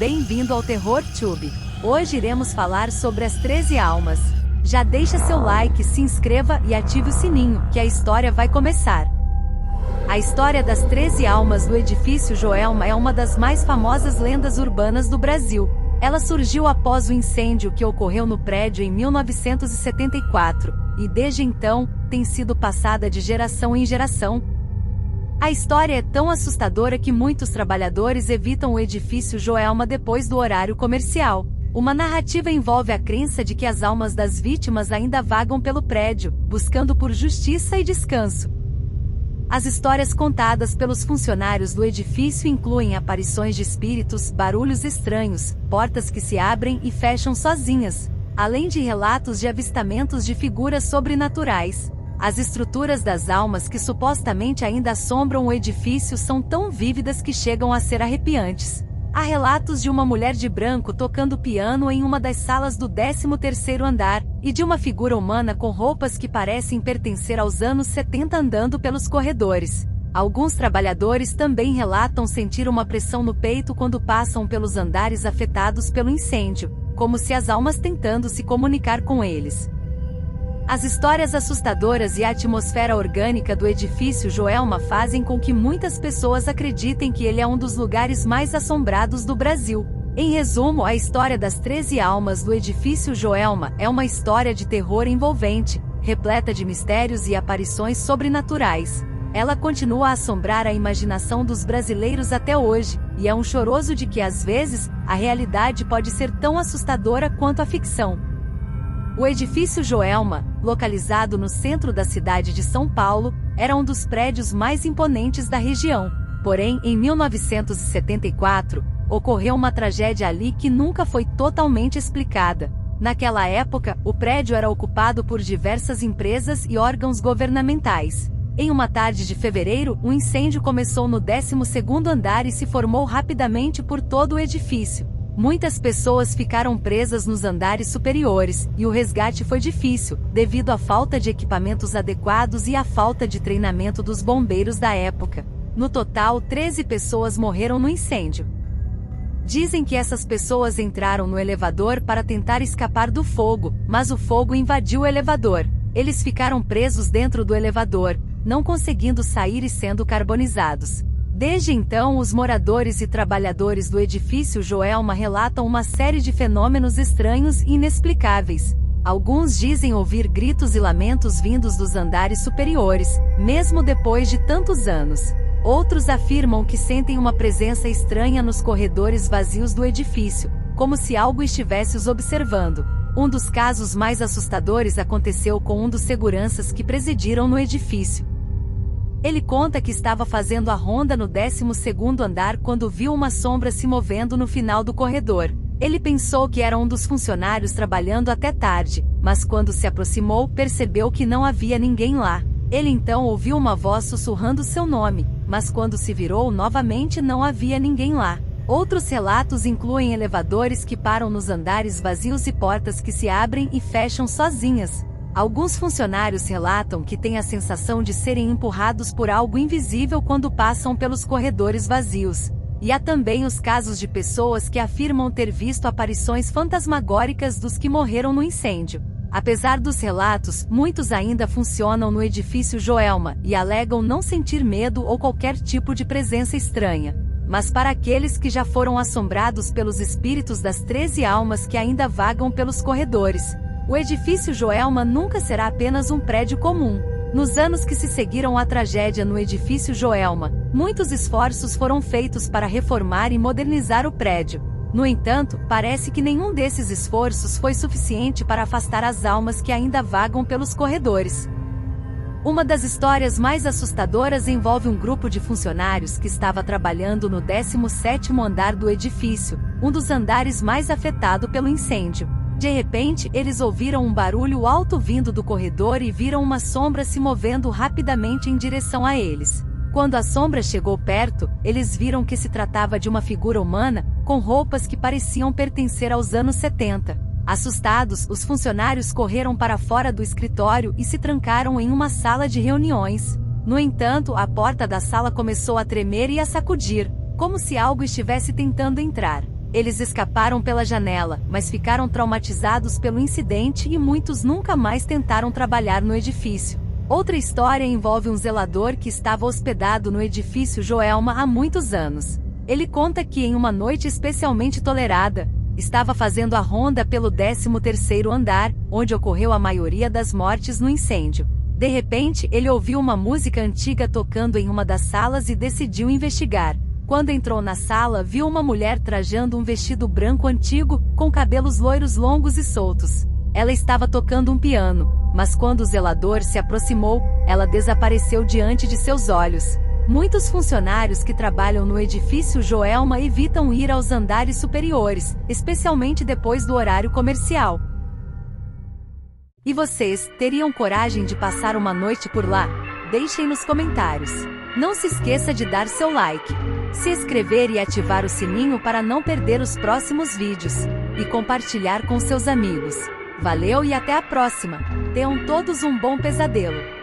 bem-vindo ao Terror Tube. Hoje iremos falar sobre as 13 almas. Já deixa seu like, se inscreva e ative o sininho, que a história vai começar. A história das 13 almas do edifício Joelma é uma das mais famosas lendas urbanas do Brasil. Ela surgiu após o incêndio que ocorreu no prédio em 1974, e desde então, tem sido passada de geração em geração. A história é tão assustadora que muitos trabalhadores evitam o edifício Joelma depois do horário comercial. Uma narrativa envolve a crença de que as almas das vítimas ainda vagam pelo prédio, buscando por justiça e descanso. As histórias contadas pelos funcionários do edifício incluem aparições de espíritos, barulhos estranhos, portas que se abrem e fecham sozinhas, além de relatos de avistamentos de figuras sobrenaturais. As estruturas das almas que supostamente ainda assombram o edifício são tão vívidas que chegam a ser arrepiantes. Há relatos de uma mulher de branco tocando piano em uma das salas do 13º andar, e de uma figura humana com roupas que parecem pertencer aos anos 70 andando pelos corredores. Alguns trabalhadores também relatam sentir uma pressão no peito quando passam pelos andares afetados pelo incêndio, como se as almas tentando se comunicar com eles. As histórias assustadoras e a atmosfera orgânica do edifício Joelma fazem com que muitas pessoas acreditem que ele é um dos lugares mais assombrados do Brasil. Em resumo, a história das 13 almas do edifício Joelma é uma história de terror envolvente, repleta de mistérios e aparições sobrenaturais. Ela continua a assombrar a imaginação dos brasileiros até hoje, e é um choroso de que às vezes, a realidade pode ser tão assustadora quanto a ficção. O edifício Joelma, localizado no centro da cidade de São Paulo, era um dos prédios mais imponentes da região. Porém, em 1974, ocorreu uma tragédia ali que nunca foi totalmente explicada. Naquela época, o prédio era ocupado por diversas empresas e órgãos governamentais. Em uma tarde de fevereiro, um incêndio começou no 12º andar e se formou rapidamente por todo o edifício. Muitas pessoas ficaram presas nos andares superiores, e o resgate foi difícil, devido à falta de equipamentos adequados e à falta de treinamento dos bombeiros da época. No total, 13 pessoas morreram no incêndio. Dizem que essas pessoas entraram no elevador para tentar escapar do fogo, mas o fogo invadiu o elevador. Eles ficaram presos dentro do elevador, não conseguindo sair e sendo carbonizados. Desde então, os moradores e trabalhadores do edifício Joelma relatam uma série de fenômenos estranhos e inexplicáveis. Alguns dizem ouvir gritos e lamentos vindos dos andares superiores, mesmo depois de tantos anos. Outros afirmam que sentem uma presença estranha nos corredores vazios do edifício, como se algo estivesse os observando. Um dos casos mais assustadores aconteceu com um dos seguranças que presidiram no edifício. Ele conta que estava fazendo a ronda no 12º andar quando viu uma sombra se movendo no final do corredor. Ele pensou que era um dos funcionários trabalhando até tarde, mas quando se aproximou, percebeu que não havia ninguém lá. Ele então ouviu uma voz sussurrando seu nome, mas quando se virou novamente não havia ninguém lá. Outros relatos incluem elevadores que param nos andares vazios e portas que se abrem e fecham sozinhas. Alguns funcionários relatam que têm a sensação de serem empurrados por algo invisível quando passam pelos corredores vazios. E há também os casos de pessoas que afirmam ter visto aparições fantasmagóricas dos que morreram no incêndio. Apesar dos relatos, muitos ainda funcionam no edifício Joelma e alegam não sentir medo ou qualquer tipo de presença estranha. Mas para aqueles que já foram assombrados pelos espíritos das 13 almas que ainda vagam pelos corredores, o edifício Joelma nunca será apenas um prédio comum. Nos anos que se seguiram à tragédia no edifício Joelma, muitos esforços foram feitos para reformar e modernizar o prédio. No entanto, parece que nenhum desses esforços foi suficiente para afastar as almas que ainda vagam pelos corredores. Uma das histórias mais assustadoras envolve um grupo de funcionários que estava trabalhando no 17º andar do edifício, um dos andares mais afetado pelo incêndio. De repente, eles ouviram um barulho alto vindo do corredor e viram uma sombra se movendo rapidamente em direção a eles. Quando a sombra chegou perto, eles viram que se tratava de uma figura humana, com roupas que pareciam pertencer aos anos 70. Assustados, os funcionários correram para fora do escritório e se trancaram em uma sala de reuniões. No entanto, a porta da sala começou a tremer e a sacudir, como se algo estivesse tentando entrar. Eles escaparam pela janela, mas ficaram traumatizados pelo incidente e muitos nunca mais tentaram trabalhar no edifício. Outra história envolve um zelador que estava hospedado no edifício Joelma há muitos anos. Ele conta que em uma noite especialmente tolerada, estava fazendo a ronda pelo 13º andar, onde ocorreu a maioria das mortes no incêndio. De repente, ele ouviu uma música antiga tocando em uma das salas e decidiu investigar. Quando entrou na sala, viu uma mulher trajando um vestido branco antigo, com cabelos loiros longos e soltos. Ela estava tocando um piano, mas quando o zelador se aproximou, ela desapareceu diante de seus olhos. Muitos funcionários que trabalham no edifício Joelma evitam ir aos andares superiores, especialmente depois do horário comercial. E vocês, teriam coragem de passar uma noite por lá? Deixem nos comentários. Não se esqueça de dar seu like, se inscrever e ativar o sininho para não perder os próximos vídeos, e compartilhar com seus amigos. Valeu e até a próxima! Tenham todos um bom pesadelo!